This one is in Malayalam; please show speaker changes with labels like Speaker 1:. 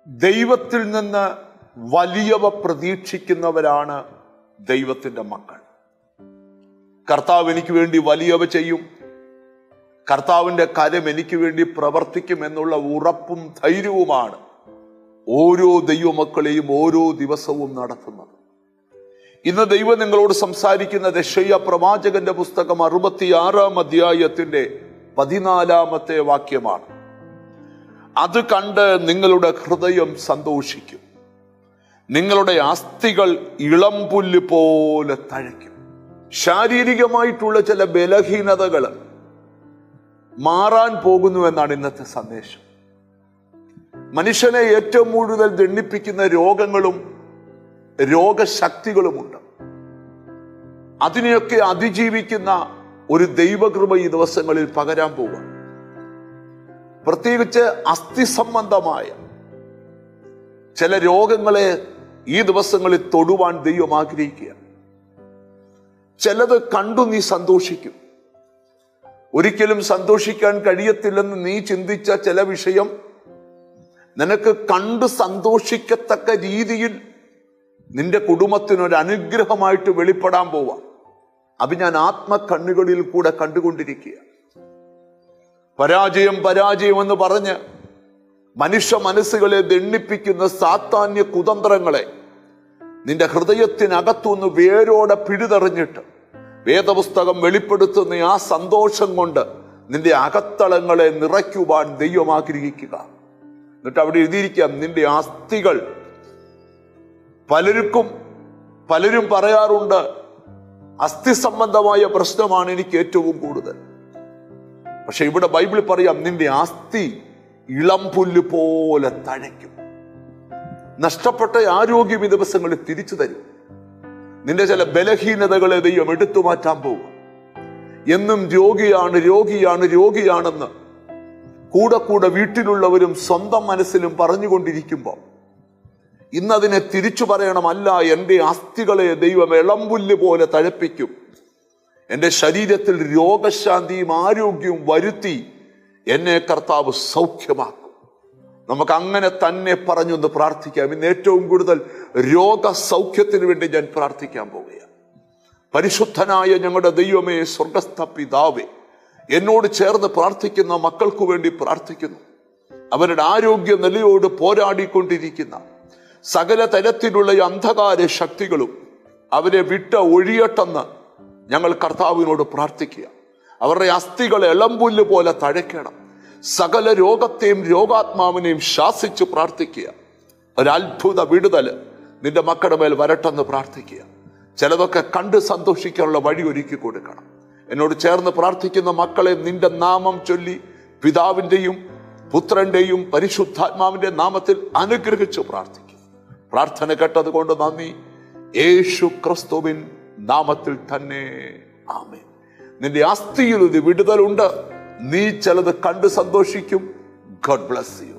Speaker 1: ദൈവത്തിൽ നിന്ന് വലിയവ പ്രതീക്ഷിക്കുന്നവരാണ് ദൈവത്തിൻ്റെ മക്കൾ. കർത്താവ് എനിക്ക് വേണ്ടി വലിയവ ചെയ്യും, കർത്താവിൻ്റെ കാര്യം എനിക്ക് വേണ്ടി പ്രവർത്തിക്കും എന്നുള്ള ഉറപ്പും ധൈര്യവുമാണ് ഓരോ ദൈവമക്കളെയും ഓരോ ദിവസവും നടത്തുന്നത്. ഇന്ന് ദൈവം നിങ്ങളോട് സംസാരിക്കുന്നത് യെശയ്യാ പ്രവാചകന്റെ പുസ്തകം 66-ാം അധ്യായത്തിന്റെ 14-ാമത്തെ വാക്യമാണ്. അത് കണ്ട് നിങ്ങളുടെ ഹൃദയം സന്തോഷിക്കും, നിങ്ങളുടെ അസ്ഥികൾ ഇളംപുല്ല് പോലെ തഴയ്ക്കും. ശാരീരികമായിട്ടുള്ള ചില ബലഹീനതകൾ മാറാൻ പോകുന്നു എന്നാണ് ഇന്നത്തെ സന്ദേശം. മനുഷ്യനെ ഏറ്റവും കൂടുതൽ ദണ്ഡിപ്പിക്കുന്ന രോഗങ്ങളും രോഗശക്തികളുമുണ്ട്. അതിനെയൊക്കെ അതിജീവിക്കുന്ന ഒരു ദൈവകൃപ ഈ ദിവസങ്ങളിൽ പകരാൻ പോവുക. പ്രത്യേകിച്ച് അസ്ഥി സംബന്ധമായ ചില രോഗങ്ങളെ ഈ ദിവസങ്ങളിൽ തൊടുവാൻ ദൈവം ആഗ്രഹിക്കുക. ചിലത് കണ്ടു നീ സന്തോഷിക്കും. ഒരിക്കലും സന്തോഷിക്കാൻ കഴിയത്തില്ലെന്ന് നീ ചിന്തിച്ച ചില വിഷയം നിനക്ക് കണ്ട് സന്തോഷിക്കത്തക്ക രീതിയിൽ നിന്റെ കുടുംബത്തിനൊരു അനുഗ്രഹമായിട്ട് വെളിപ്പെടാൻ പോവാം. അത് ഞാൻ ആത്മകണ്ണുകളിൽ കൂടെ കണ്ടുകൊണ്ടിരിക്കുക. പരാജയം പരാജയം എന്ന് പറഞ്ഞ് മനുഷ്യ മനസ്സുകളെ ദണ്ഡിപ്പിക്കുന്ന സാത്താന്യ കുതന്ത്രങ്ങളെ നിന്റെ ഹൃദയത്തിനകത്തുനിന്ന് വേരോടെ പിഴുതെറിഞ്ഞിട്ട് വേദപുസ്തകം വെളിപ്പെടുത്തുന്ന ആ സന്തോഷം കൊണ്ട് നിന്റെ അകത്തളങ്ങളെ നിറയ്ക്കുവാൻ ദൈവം ആഗ്രഹിക്കുക. എന്നിട്ട് അവിടെ എഴുതിയിരിക്കാം, നിന്റെ അസ്ഥികൾ. പലരും പറയാറുണ്ട്, അസ്ഥി സംബന്ധമായ പ്രശ്നമാണ് എനിക്ക് ഏറ്റവും കൂടുതൽ. പക്ഷെ ഇവിടെ ബൈബിൾ പറയാം, നിന്റെ അസ്ഥി ഇളംപുല്ല് പോലെ തഴയ്ക്കും. നഷ്ടപ്പെട്ട ആരോഗ്യം ഈ ദിവസങ്ങളിൽ തിരിച്ചു തരും. നിന്റെ ചില ബലഹീനതകളെ ദൈവം എടുത്തു മാറ്റാൻ പോകും. എന്നും രോഗിയാണെന്ന് കൂടെ വീട്ടിലുള്ളവരും സ്വന്തം മനസ്സിലും പറഞ്ഞുകൊണ്ടിരിക്കുമ്പോൾ ഇന്നതിനെ തിരിച്ചു പറയണം, അല്ല, എൻ്റെ അസ്ഥികളെ ദൈവം ഇളംപുല്ല് പോലെ തഴപ്പിക്കും. എൻ്റെ ശരീരത്തിൽ രോഗശാന്തിയും ആരോഗ്യവും വരുത്തി എന്നെ കർത്താവ് സൗഖ്യമാക്കും. നമുക്ക് അങ്ങനെ തന്നെ പറഞ്ഞൊന്ന് പ്രാർത്ഥിക്കാം. ഇന്ന് ഏറ്റവും കൂടുതൽ രോഗസൗഖ്യത്തിന് വേണ്ടി ഞാൻ പ്രാർത്ഥിക്കാൻ പോവുകയാണ്. പരിശുദ്ധനായ ഞങ്ങളുടെ ദൈവമേ, സ്വർഗസ്ഥ പിതാവേ, എന്നോട് ചേർന്ന് പ്രാർത്ഥിക്കുന്ന മക്കൾക്ക് വേണ്ടി പ്രാർത്ഥിക്കുന്നു. അവരുടെ ആരോഗ്യ നിലയോട് പോരാടിക്കൊണ്ടിരിക്കുന്ന സകല തരത്തിലുള്ള അന്ധകാര ശക്തികളും അവരെ വിട്ട് ഒഴിയട്ടെന്ന് ഞങ്ങൾ കർത്താവിനോട് പ്രാർത്ഥിക്കുക. അവരുടെ അസ്ഥികളെ ഇളംപുല്ല് പോലെ തഴയ്ക്കണം. സകല രോഗത്തെയും രോഗാത്മാവിനെയും ശാസിച്ച് പ്രാർത്ഥിക്കുക. ഒരത്ഭുത വിടുതൽ നിന്റെ മക്കളുടെ മേൽ വരട്ടെന്ന് പ്രാർത്ഥിക്കുക. ചിലതൊക്കെ കണ്ട് സന്തോഷിക്കാനുള്ള വഴി ഒരുക്കി കൊടുക്കണം. എന്നോട് ചേർന്ന് പ്രാർത്ഥിക്കുന്ന മക്കളെ നിന്റെ നാമം ചൊല്ലി പിതാവിൻ്റെയും പുത്രന്റെയും പരിശുദ്ധാത്മാവിന്റെ നാമത്തിൽ അനുഗ്രഹിച്ച് പ്രാർത്ഥിക്കും. പ്രാർത്ഥന കേട്ടത് കൊണ്ട് നന്ദി. യേശു ക്രിസ്തുവിൻ നാമത്തിൽ തന്നെ ആമേൻ. നിന്റെ അസ്ഥിയിൽ ഒരു വിടുതലുണ്ട്. നീ ചിലത് കണ്ട് സന്തോഷിക്കും. God bless you.